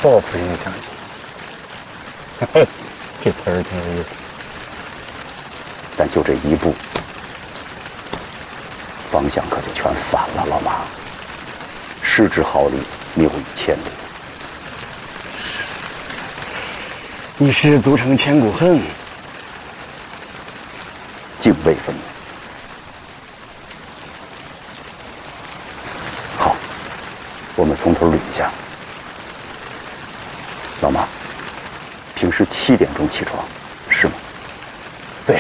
报复性奖金。嘿，这词儿挺有意思。但就这一步，方向可就全反了，老马。失之毫厘，谬以千里。一失足成千古恨，泾渭分明。好，我们从头捋一下。老马，平时7点钟起床，是吗？对。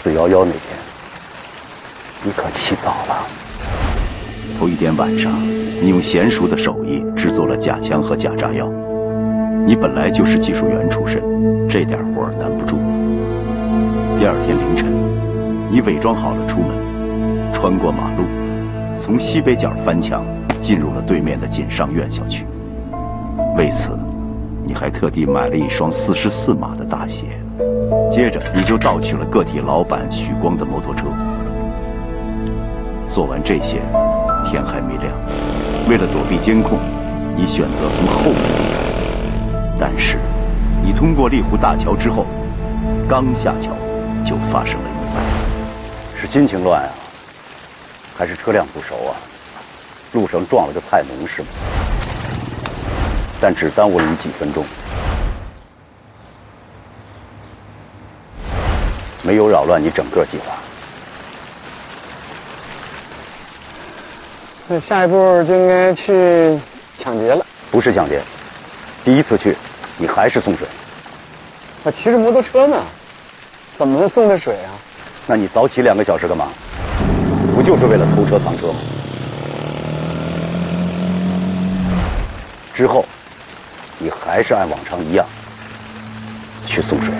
411那天，你可起早了。头一天晚上，你用娴熟的手艺制作了假枪和假炸药。你本来就是技术员出身，这点活难不住你。第二天凌晨，你伪装好了出门，穿过马路，从西北角翻墙，进入了对面的锦上苑小区。为此，你还特地买了一双44码的大鞋。接着，你就盗取了个体老板许光的摩托车。做完这些，天还没亮。为了躲避监控，你选择从后门离开。但是，你通过丽湖大桥之后，刚下桥就发生了意外。是心情乱啊，还是车辆不熟啊？路上撞了个菜农是吗？但只耽误了你几分钟，没有扰乱你整个计划。那下一步就应该去抢劫了。不是抢劫，第一次去，你还是送水。我骑着摩托车呢，怎么送的水啊？那你早起2个小时干嘛？不就是为了偷车藏车吗？之后，你还是按往常一样去送水。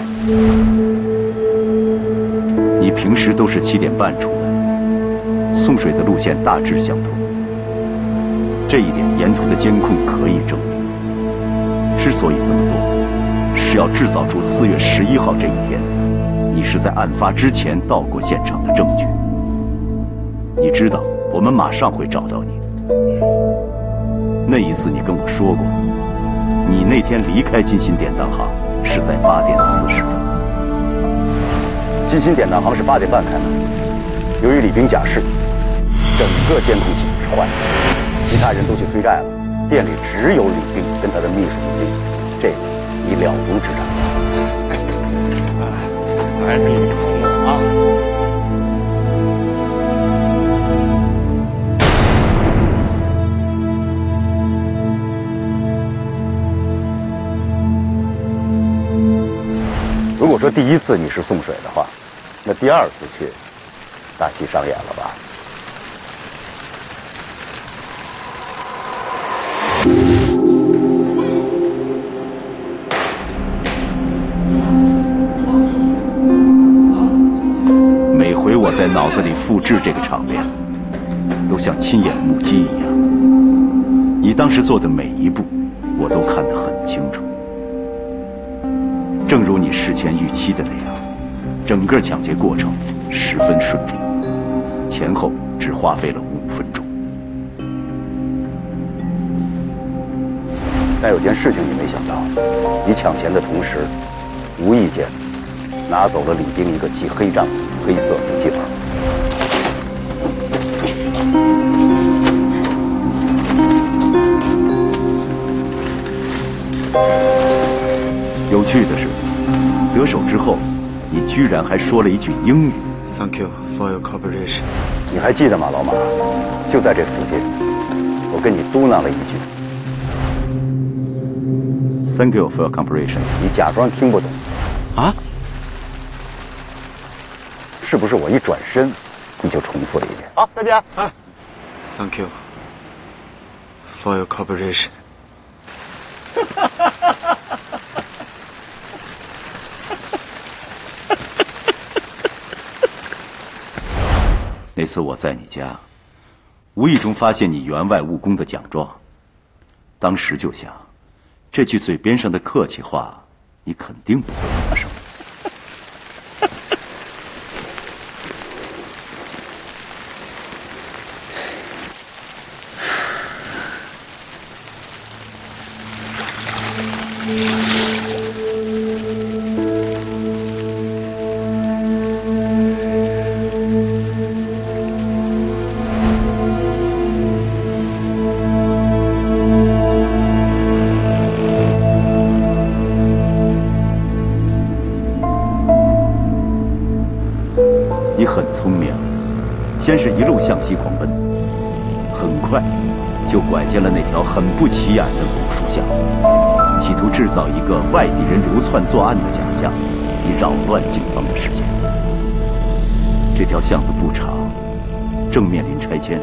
你平时都是7点半出门，送水的路线大致相同。这一点沿途的监控可以证明。之所以这么做，是要制造出4月11号这一天，你是在案发之前到过现场的证据。你知道，我们马上会找到你。那一次你跟我说过，你那天离开金星典当行是在8点40分。金星典当行是8点半开门，由于李兵假释，整个监控系统是坏的，其他人都去催债了，店里只有李兵跟他的秘书李兵，这个你了如指掌。还是你坑我啊！如果说第一次你是送水的话，那第2次去，大戏上演了吧？每回我在脑子里复制这个场面，都像亲眼目击一样。你当时做的每一步，我都看得很清楚。正如你事前预期的那样，整个抢劫过程十分顺利，前后只花费了5分钟。但有件事情你没想到，你抢钱的同时，无意间拿走了李兵一个记黑账黑色笔记本。有趣的是，得手之后，你居然还说了一句英语。Thank you for your cooperation。你还记得吗，老马？就在这附近，我跟你嘟囔了一句 Thank you for your cooperation。你假装听不懂。啊？是不是我一转身，你就重复了一遍？好，再见。啊 Thank you for your cooperation。那次我在你家，无意中发现你员外务工的奖状，当时就想，这句嘴边上的客气话，你肯定不会拿上。聪明，先是一路向西狂奔，很快就拐进了那条很不起眼的古树巷，企图制造一个外地人流窜作案的假象，以扰乱警方的视线。这条巷子不长，正面临拆迁，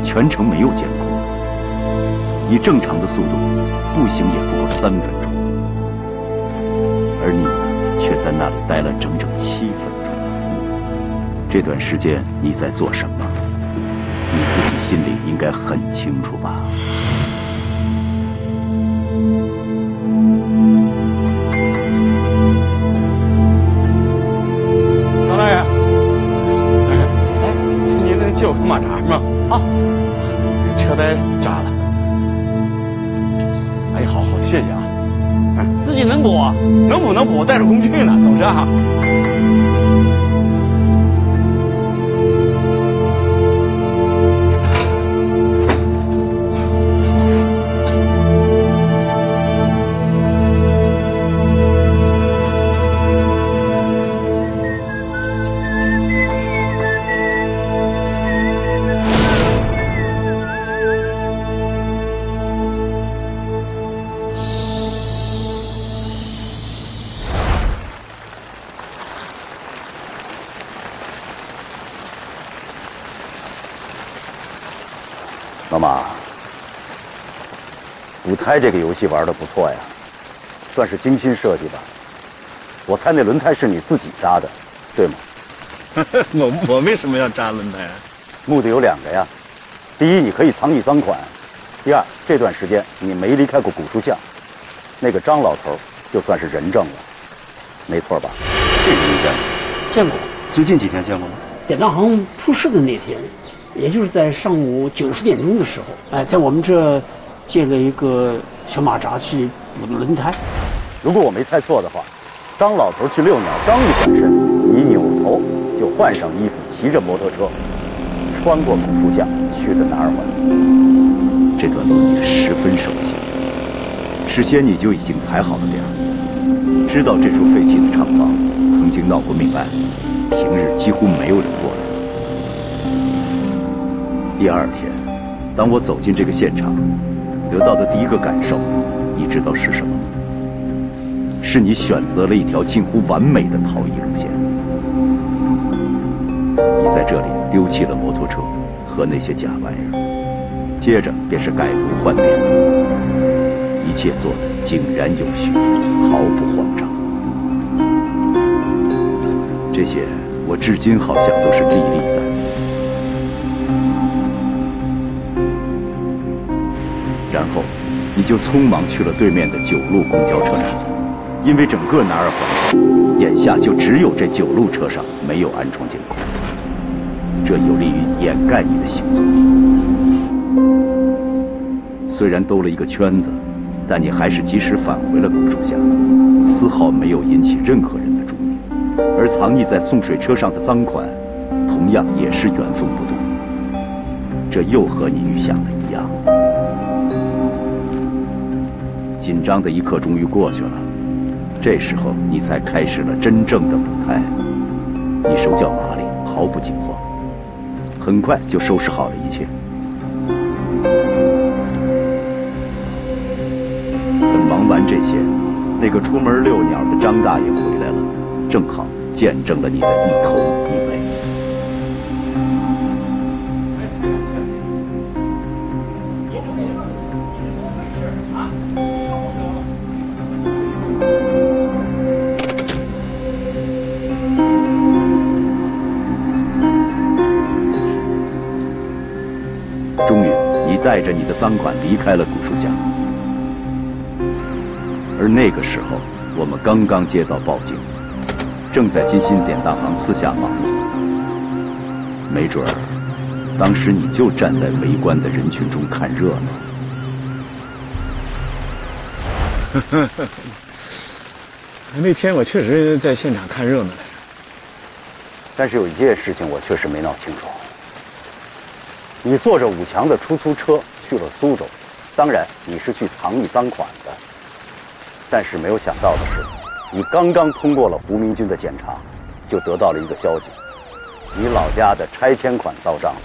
全程没有监控，以正常的速度，步行也不过3分钟，而你呢，却在那里待了整整7分钟。这段时间你在做什么？你自己心里应该很清楚吧？老大爷，您能借我个马扎吗？啊，车胎扎了。哎，好，谢谢啊。自己能补啊？能补，我带着工具呢，走着啊。老马，补胎这个游戏玩得不错呀，算是精心设计吧。我猜那轮胎是你自己扎的，对吗？我为什么要扎轮胎？目的有2个呀。第一，你可以藏匿赃款；第二，这段时间你没离开过古树巷，那个张老头就算是人证了，没错吧？这个您见过？见过。最近几天见过吗？典当行出事的那天，也就是在上午90点钟的时候，在我们这借了一个小马扎去补的轮胎。如果我没猜错的话，张老头去遛鸟，刚一转身，你扭头就换上衣服，骑着摩托车，穿过古树巷去的哪儿玩？这段路你十分熟悉，事先你就已经踩好了点儿，知道这处废弃的厂房曾经闹过命案，平日几乎没有人过来。第2天，当我走进这个现场，得到的第一个感受，你知道是什么吗？是你选择了一条近乎完美的逃逸路线。你在这里丢弃了摩托车和那些假玩意儿，接着便是改头换面，一切做得井然有序，毫不慌张。这些我至今好像都是历历在目。然后，你就匆忙去了对面的9路公交车站，因为整个南二环眼下就只有这9路车上没有安装监控，这有利于掩盖你的行踪。虽然兜了一个圈子，但你还是及时返回了古树巷，丝毫没有引起任何人的注意。而藏匿在送水车上的赃款，同样也是原封不动。这又和你预想的一样。紧张的一刻终于过去了，这时候你才开始了真正的补胎。你手脚麻利，毫不惊慌，很快就收拾好了一切。等忙完这些，那个出门遛鸟的张大爷回来了，正好见证了你的一头一尾。终于，你带着你的赃款离开了古树巷。而那个时候，我们刚刚接到报警，正在金鑫典当行四下忙活。没准儿，当时你就站在围观的人群中看热闹。那天我确实在现场看热闹来着，但是有一件事情我确实没闹清楚。你坐着武强的出租车去了苏州，当然你是去藏匿赃款的。但是没有想到的是，你刚刚通过了胡明军的检查，就得到了一个消息，你老家的拆迁款到账了。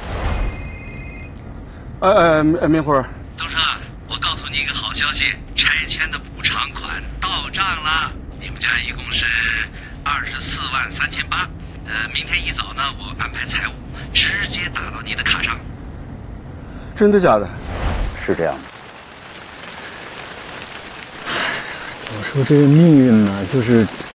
明辉，东升，我告诉你一个好消息，拆迁的补偿款到账了，你们家一共是24万3800。明天一早呢，我安排财务直接打到你的卡上。真的假的？是这样的。我说这个命运呢，就是